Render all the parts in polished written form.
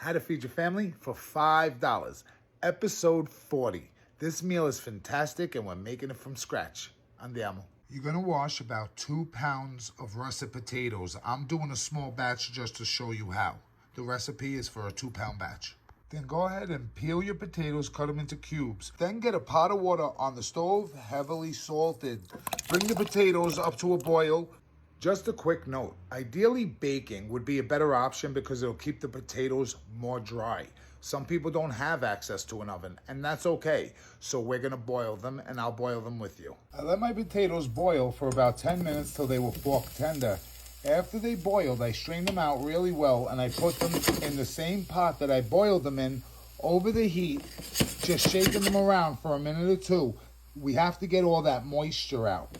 How to Feed Your Family for $5. Episode 40. This meal is fantastic and we're making it from scratch. Andiamo. You're going to wash about 2 pounds of russet potatoes. I'm doing a small batch just to show you how. The recipe is for a 2-pound batch. Then go ahead and peel your potatoes, cut them into cubes. Then get a pot of water on the stove, heavily salted. Bring the potatoes up to a boil. Just a quick note, ideally baking would be a better option because it'll keep the potatoes more dry. Some people don't have access to an oven, and that's okay. So we're gonna boil them, and I'll boil them with you. I let my potatoes boil for about 10 minutes till they were fork tender. After they boiled, I strained them out really well, and I put them in the same pot that I boiled them in over the heat, just shaking them around for a minute or two. We have to get all that moisture out.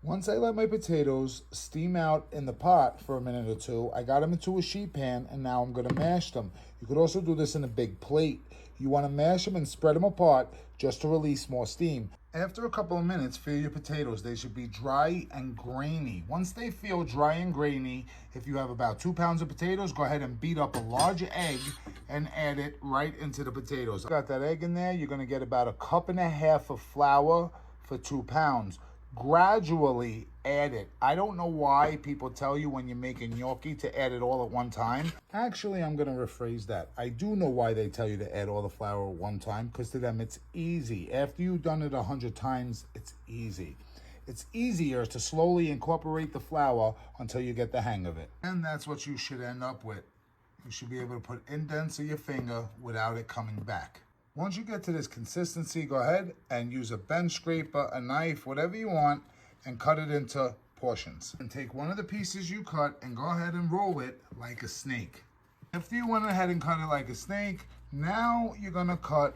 Once I let my potatoes steam out in the pot for a minute or two, I got them into a sheet pan, and now I'm going to mash them. You could also do this in a big plate. You want to mash them and spread them apart just to release more steam. After a couple of minutes, feel your potatoes. They should be dry and grainy. Once they feel dry and grainy, if you have about 2 pounds of potatoes, go ahead and beat up a large egg and add it right into the potatoes. Got that egg in there, you're going to get about 1.5 cups of flour for 2 pounds. Gradually add it. I don't know why people tell you when you're making gnocchi to add it all at one time. Actually, I'm going to rephrase that. I do know why they tell you to add all the flour at one time, because to them it's easy. After you've done it 100 times, it's easy. It's easier to slowly incorporate the flour until you get the hang of it. And that's what you should end up with. You should be able to put indents of your finger without it coming back. Once you get to this consistency, go ahead and use a bench scraper, a knife, whatever you want, and cut it into portions. And take one of the pieces you cut and go ahead and roll it like a snake. After you went ahead and cut it like a snake, now you're gonna cut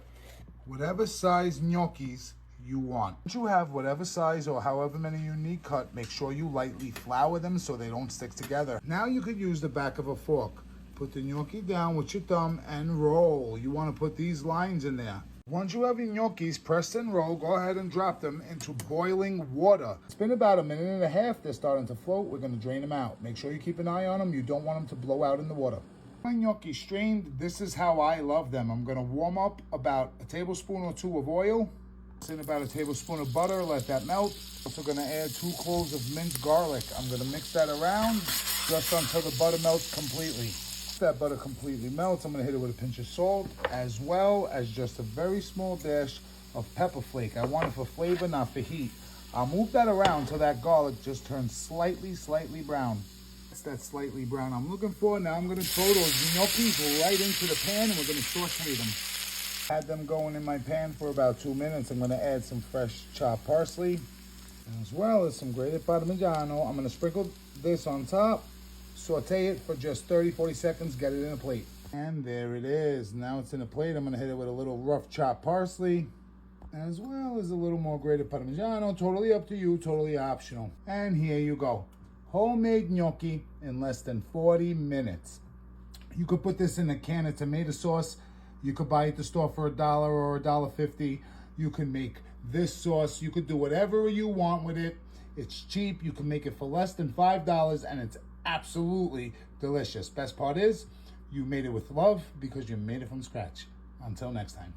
whatever size gnocchis you want. Once you have whatever size or however many you need cut, make sure you lightly flour them so they don't stick together. Now you could use the back of a fork. Put the gnocchi down with your thumb and roll. You want to put these lines in there. Once you have your gnocchis pressed and rolled, go ahead and drop them into boiling water. It's been about 1.5 minutes. They're starting to float. We're going to drain them out. Make sure you keep an eye on them. You don't want them to blow out in the water. My gnocchi strained. This is how I love them. I'm going to warm up about 1 tablespoon or 2 of oil. In about 1 tablespoon of butter. Let that melt. Also going to add 2 cloves of minced garlic. I'm going to mix that around just until the butter melts completely. That butter completely melts, I'm going to hit it with a pinch of salt, as well as just a very small dash of pepper flake. I want it for flavor, not for heat. I'll move that around till that garlic just turns slightly brown. That's that slightly brown I'm looking for. Now I'm going to throw those gnocchis right into the pan, and we're going to saute them. Had them going in my pan for about 2 minutes. I'm going to add some fresh chopped parsley, as well as some grated Parmesan. I'm going to sprinkle this on top. Saute it for just 30-40 seconds, get it in a plate. And there it is. Now it's in a plate. I'm gonna hit it with a little rough chopped parsley, as well as a little more grated Parmesan. Totally up to you, totally optional. And here you go. Homemade gnocchi in less than 40 minutes. You could put this in a can of tomato sauce. You could buy it at the store for $1 or $1.50. You can make this sauce. You could do whatever you want with it. It's cheap. You can make it for less than $5, and it's absolutely delicious. Best part is, you made it with love because you made it from scratch. Until next time.